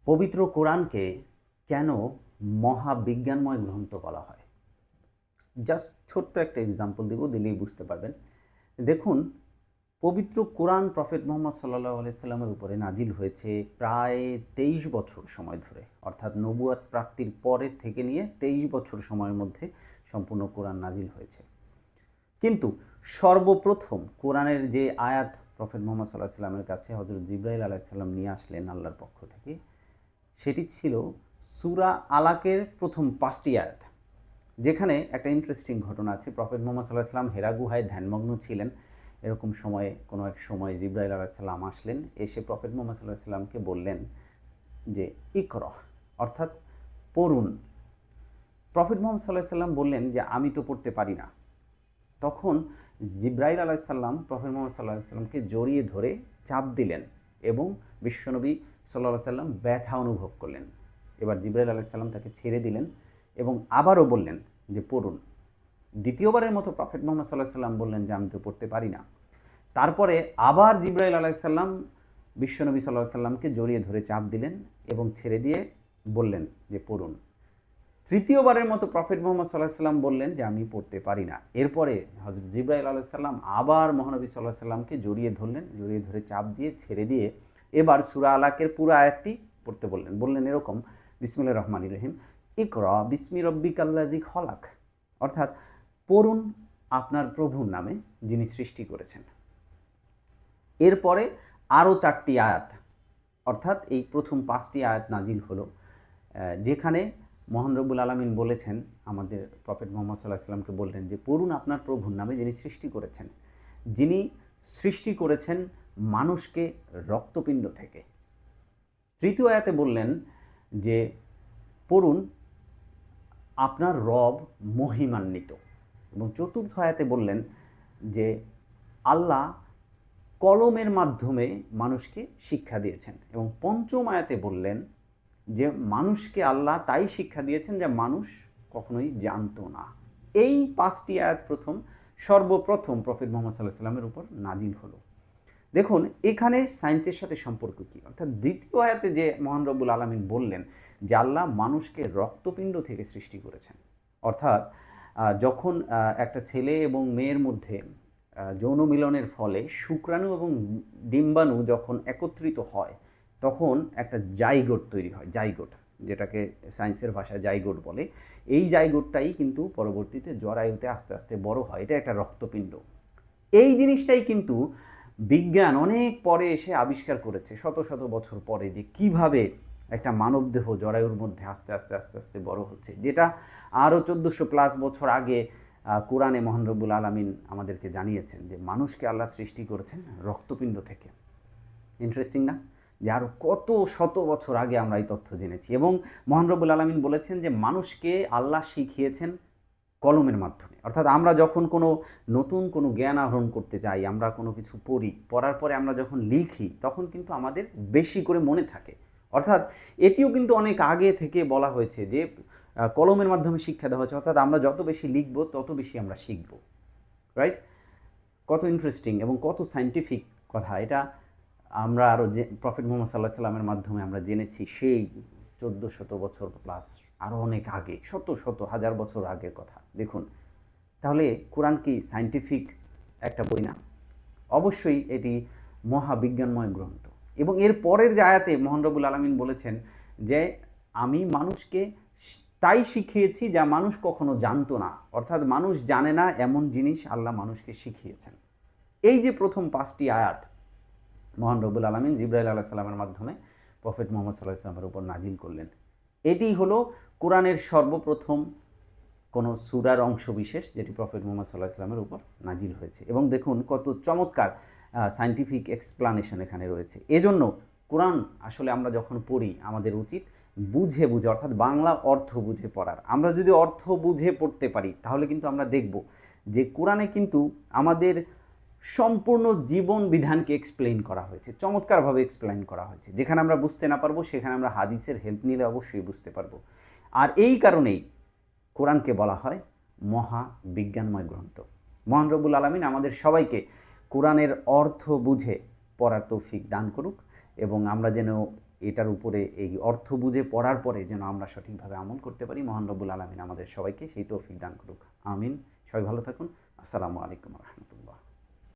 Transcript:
পবিত্র কোরআনকে কেন মহাবিজ্ঞানময় গ্রন্থ বলা হয়? জাস্ট ছোট্ট একটা এক্সাম্পল দেব, দিলেই বুঝতে পারবেন। দেখুন, পবিত্র কোরআন প্রফেট মুহাম্মদ সাল্লাল্লাহু আলাইহি সাল্লামের উপরে নাজিল হয়েছে প্রায় 23 বছর সময় ধরে, অর্থাৎ নবুয়াত প্রাপ্তির পরে থেকে নিয়ে 23 বছর সময়ের মধ্যে সম্পূর্ণ কোরআন নাজিল হয়েছে। কিন্তু সর্বপ্রথম কোরআনের যে আয়াত প্রফেট মুহাম্মদ সাল্লাল্লাহু আলাইহি সাল্লামের কাছে হযরত জিবরাইল আলাইহিস সালাম নিয়ে আসলেন আল্লাহর পক্ষ থেকে, সেটি ছিল সূরা আলাকের প্রথম 5টি আয়াত, যেখানে একটা ইন্টারেস্টিং ঘটনা আছে। প্রফেট মুহাম্মদ সাল্লাল্লাহু আলাইহি সাল্লাম হেরা গুহায় ধ্যানমগ্ন ছিলেন। এরকম সময়ে কোনো এক সময় জিবরাইল আলাইহিস সালাম আসলেন, এসে প্রফেট মুহাম্মদ সাল্লাল্লাহু আলাইহি সাল্লামকে বললেন যে ইকরা, অর্থাৎ পড়ুন। প্রফেট মুহাম্মদ সাল্লাল্লাহু আলাইহি সাল্লাম বললেন যে আমি তো পড়তে পারি না। তখন জিবরাইল আলাইহিস সালাম প্রফেট মুহাম্মদ সাল্লাল্লাহু আলাইহি সাল্লামকে জড়িয়ে ধরে চাপ দিলেন এবং বিশ্বনবী সাল্লাল্লাহু আলাইহি সাল্লাম ব্যথা অনুভব করলেন। এবার জিবরাইল আলাইহিস সালাম তাকে ছেড়ে দিলেন এবং আবারও বললেন যে পড়ুন। দ্বিতীয়বারের মতো প্রফেট মুহাম্মদ সাল্লাল্লাহু আলাইহি সাল্লাম বললেন যে আমি তো পড়তে পারি না। তারপরে আবার জিবরাইল আলাইহিস সালাম বিশ্বনবী সাল্লাল্লাহু আলাইহি সাল্লামকে জড়িয়ে ধরে চাপ দিলেন এবং ছেড়ে দিয়ে বললেন যে পড়ুন। তৃতীয়বারের মতো প্রফেট মুহাম্মদ সাল্লাল্লাহু আলাইহি সাল্লাম বললেন যে আমি পড়তে পারি না। এরপরে হযরত জিবরাইল আলাইহিস সালাম আবার মহানবী সাল্লাল্লাহু আলাইহি সাল্লামকে জড়িয়ে ধরলেন, জড়িয়ে ধরে চাপ দিয়ে ছেড়ে দিয়ে এবার সূরা আলাকের পুরো আয়াতটি পড়তে বললেন। বললেন এরকম, বিসমিল্লাহির রহমানির রহিম, ইকরা বিসমি রব্বিকাল্লাযী খলাক, অর্থাৎ পড়ুন আপনার প্রভুর নামে যিনি সৃষ্টি করেছেন। এরপরে আরও 4টি আয়াত, অর্থাৎ এই প্রথম 5টি আয়াত নাজিল হলো, যেখানে মহান রব্বুল আলামিন বলেছেন, আমাদের প্রফেট মুহাম্মদ সাল্লাল্লাহু আলাইহি সাল্লামকে বললেন যে পড়ুন আপনার প্রভুর নামে যিনি সৃষ্টি করেছেন, যিনি সৃষ্টি করেছেন মানুষকে রক্তপিণ্ড থেকে। তৃতীয় আয়াতে বললেন যে পড়ুন আপনার রব মহিমান্বিত, এবং চতুর্থ আয়াতে বললেন যে আল্লাহ কলমের মাধ্যমে মানুষকে শিক্ষা দিয়েছেন, এবং পঞ্চম আয়াতে বললেন যে মানুষকে আল্লাহ তাই শিক্ষা দিয়েছেন যা মানুষ কখনোই জানতো না। এই 5টি আয়াত সর্বপ্রথম প্রফেট মুহাম্মদ সাল্লাল্লাহু আলাইহি সাল্লামের উপর নাজিল হলো। দেখুন এখানে সায়েন্সের সাথে সম্পর্ক কী, অর্থাৎ দ্বিতীয় আয়াতে যে মহান রব্বুল আলামিন বললেন যে আল্লাহ মানুষকে রক্তপিণ্ড থেকে সৃষ্টি করেছেন, অর্থাৎ যখন একটা ছেলে এবং মেয়ের মধ্যে যৌন মিলনের ফলে শুক্রাণু এবং ডিম্বাণু যখন একত্রিত হয়, তখন একটা জাইগোট তৈরি হয়, জাইগোট, যেটাকে সায়েন্সের ভাষায় জাইগোট বলে। এই জাইগোটটাই কিন্তু পরবর্তীতে জরায়ুতে আস্তে আস্তে বড় হয়, এটা একটা রক্তপিণ্ড। এই জিনিসটাই কিন্তু বিজ্ঞান অনেক পরে এসে আবিষ্কার করেছে, শত শত বছর পরে, যে কিভাবে একটা মানবদেহ জরায়ুর মধ্যে আস্তে আস্তে আস্তে আস্তে বড় হচ্ছে, যেটা আরও 1400+ বছর আগে কোরআনে মহান রব্বুল আলামিন আমাদেরকে জানিয়েছেন যে মানুষকে আল্লাহ সৃষ্টি করেছেন রক্তপিণ্ড থেকে। ইন্টারেস্টিং না, যে আরও কত শত বছর আগে আমরা এই তথ্য জেনেছি। এবং মহান রব্বুল আলামিন বলেছেন যে মানুষকে আল্লাহ শিখিয়েছেন কলমের মাধ্যমে, অর্থাৎ আমরা যখন কোনো নতুন কোনো জ্ঞান আহরণ করতে চাই, আমরা কোনো কিছু পড়ি, পড়ার পরে আমরা যখন লিখি, তখন কিন্তু আমাদের বেশি করে মনে থাকে। অর্থাৎ এটিও কিন্তু অনেক আগে থেকে বলা হয়েছে যে কলমের মাধ্যমে শিক্ষা দেওয়া হয়েছে, অর্থাৎ আমরা যত বেশি লিখব তত বেশি আমরা শিখব। রাইট? কত ইন্টারেস্টিং এবং কত সায়েন্টিফিক কথা এটা আমরা আরও যে প্রফেট মুহাম্মদ সাল্লাল্লাহু আলাইহি সাল্লামের মাধ্যমে আমরা জেনেছি, সেই 1400 বছর প্লাস, আরও অনেক আগে, শত শত হাজার বছর আগের কথা। দেখুন, তাহলে কোরআন কি সায়েন্টিফিক একটা বই না? অবশ্যই এটি মহাবিজ্ঞানময় গ্রন্থ। এবং এর পরের যে আয়াতে মহান রব্বুল আলামিন বলেছেন যে আমি মানুষকে তাই শিখিয়েছি যা মানুষ কখনো জানতো না, অর্থাৎ মানুষ জানে না এমন জিনিস আল্লাহ মানুষকে শিখিয়েছেন। এই যে প্রথম 5টি আয়াত মহান রব্বুল আলামিন জিবরাইল আলাইহিস সালামের মাধ্যমে প্রফেট মুহাম্মদ সাল্লাল্লাহু আলাইহি সাল্লামের উপর নাজিল করলেন, এটিই হলো কোরআনের সর্বপ্রথম কোনো সূরার অংশ বিশেষ যেটি প্রফেট মুহাম্মদ সাল্লাল্লাহু আলাইহি সাল্লামের উপর নাজিল হয়েছে। এবং দেখুন কত চমৎকার সায়েন্টিফিক এক্সপ্লানেশন এখানে রয়েছে। এজন্য কোরআন আসলে আমরা যখন পড়ি আমাদের উচিত বুঝে বুঝে, অর্থাৎ বাংলা অর্থ বুঝে পড়ার। আমরা যদি অর্থ বুঝে পড়তে পারি তাহলে কিন্তু আমরা দেখব যে কোরআনে কিন্তু আমাদের সম্পূর্ণ জীবন বিধানকে এক্সপ্লেইন করা হয়েছে, চমৎকারভাবে এক্সপ্লেইন করা হয়েছে। যেখানে আমরা বুঝতে না পারবো সেখানে আমরা হাদিসের হেল্প নিলে অবশ্যই বুঝতে পারবো। আর এই কারণেই কোরআনকে বলা হয় মহাবিজ্ঞানময় গ্রন্থ। মহান রব্বুল আলামিন আমাদের সবাইকে কোরআনের অর্থ বুঝে পড়ার তৌফিক দান করুক, এবং আমরা যেন এটার উপরে এই অর্থ বুঝে পড়ার পরে যেন আমরা সঠিকভাবে আমল করতে পারি। মহান রব্বুল আলামিন আমাদের সবাইকে সেই তৌফিক দান করুক। আমিন। সবাই ভালো থাকুন। আসসালামু আলাইকুম রহমতুল্লাহ।